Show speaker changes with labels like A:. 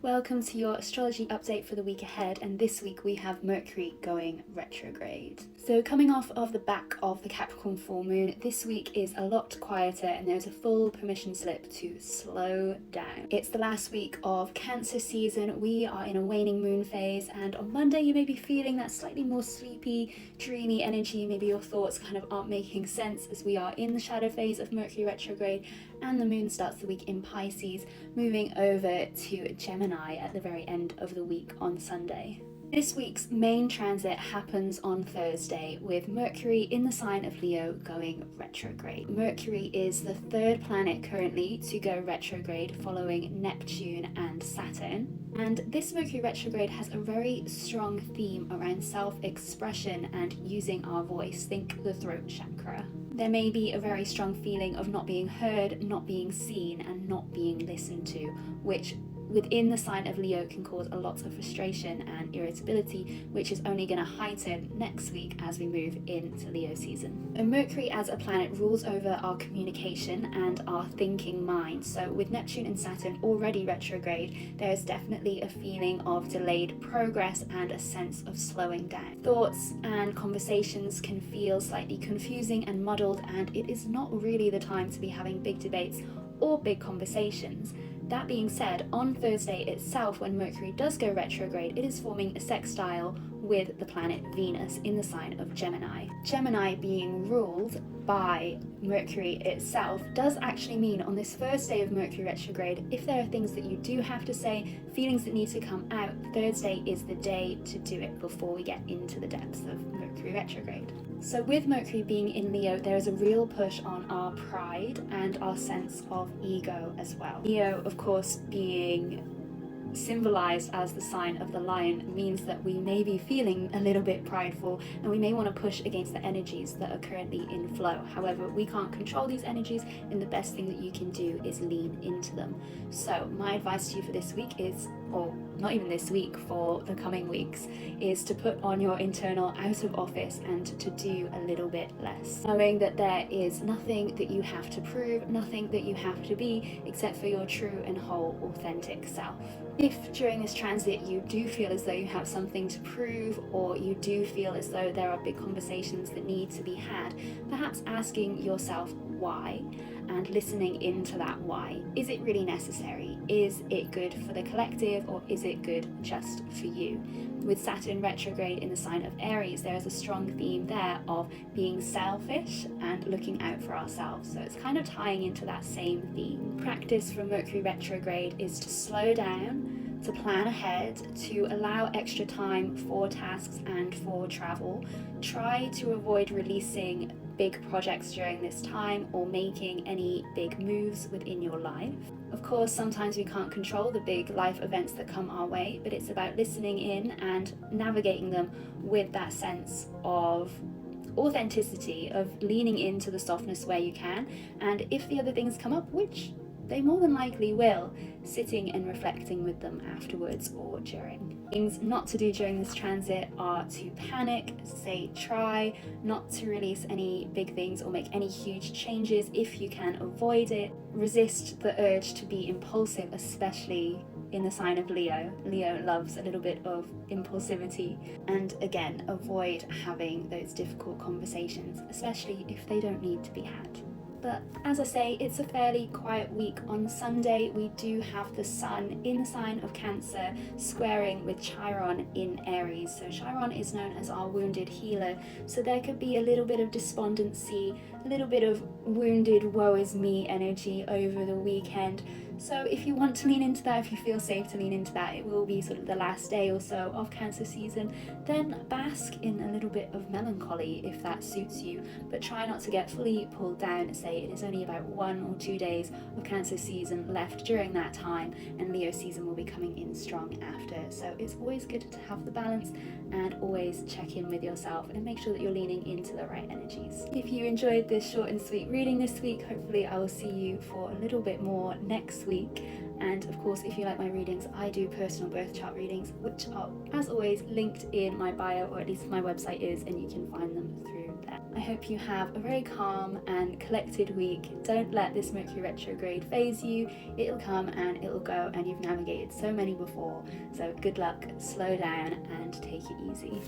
A: Welcome to your astrology update for the week ahead, and this week we have Mercury going retrograde. So coming off of the back of the Capricorn full moon, this week is a lot quieter and there's a full permission slip to slow down. It's the last week of Cancer season, we are in a waning moon phase, and on Monday you may be feeling that slightly more sleepy, dreamy energy. Maybe your thoughts kind of aren't making sense as we are in the shadow phase of Mercury retrograde, and the moon starts the week in Pisces, moving over to Gemini at the very end of the week on Sunday. This week's main transit happens on Thursday, with Mercury in the sign of Leo going retrograde. Mercury is the third planet currently to go retrograde, following Neptune and Saturn. And this Mercury retrograde has a very strong theme around self-expression and using our voice. Think the throat chakra. There may be a very strong feeling of not being heard, not being seen, and not being listened to, which within the sign of Leo can cause a lot of frustration and irritability, which is only going to heighten next week as we move into Leo season. And Mercury as a planet rules over our communication and our thinking mind. So with Neptune and Saturn already retrograde, there is definitely a feeling of delayed progress and a sense of slowing down. Thoughts and conversations can feel slightly confusing and muddled, and it is not really the time to be having big debates or big conversations. That being said, on Thursday itself, when Mercury does go retrograde, it is forming a sextile with the planet Venus in the sign of Gemini. Gemini being ruled by Mercury itself does actually mean on this first day of Mercury retrograde, if there are things that you do have to say, feelings that need to come out, Thursday is the day to do it before we get into the depths of Mercury retrograde. So with Mercury being in Leo, there is a real push on our pride and our sense of ego as well. Leo, of course, being symbolized as the sign of the lion, means that we may be feeling a little bit prideful and we may want to push against the energies that are currently in flow. However, we can't control these energies, and the best thing that you can do is lean into them. So my advice to you for this week is, or not even this week, for the coming weeks, is to put on your internal out of office and to do a little bit less, knowing that there is nothing that you have to prove, nothing that you have to be, except for your true and whole authentic self. If during this transit you do feel as though you have something to prove, or you do feel as though there are big conversations that need to be had, perhaps asking yourself why and listening into that why. Is it really necessary? Is it good for the collective, or is it good just for you? With Saturn retrograde in the sign of Aries, there is a strong theme there of being selfish and looking out for ourselves. So it's kind of tying into that same theme. Practice from Mercury retrograde is to slow down, to plan ahead, to allow extra time for tasks and for travel. Try to avoid releasing big projects during this time or making any big moves within your life. Of course, sometimes we can't control the big life events that come our way, but it's about listening in and navigating them with that sense of authenticity, of leaning into the softness where you can, and if the other things come up, which they more than likely will, sitting and reflecting with them afterwards or during. Things not to do during this transit are to panic, try not to release any big things or make any huge changes if you can avoid it. Resist the urge to be impulsive, especially in the sign of Leo. Leo loves a little bit of impulsivity, and again, avoid having those difficult conversations, especially if they don't need to be had. But as I say, it's a fairly quiet week. On Sunday, we do have the Sun in the sign of Cancer squaring with Chiron in Aries. So Chiron is known as our wounded healer. So there could be a little bit of despondency, a little bit of wounded woe is me energy over the weekend. So if you want to lean into that, if you feel safe to lean into that, it will be sort of the last day or so of Cancer season. Then bask in a little bit of melancholy if that suits you, but try not to get fully pulled down. Say it is only about 1 or 2 days of Cancer season left during that time, and Leo season will be coming in strong after. So it's always good to have the balance and always check in with yourself and make sure that you're leaning into the right energies. If you enjoyed this short and sweet reading this week, hopefully I will see you for a little bit more next week. And of course, if you like my readings, I do personal birth chart readings, which are, as always, linked in my bio, or at least my website is, and you can find them through there. I hope you have a very calm and collected week. Don't let this Mercury retrograde phase you. It'll come and it'll go, and you've navigated so many before. So good luck, slow down and take it easy.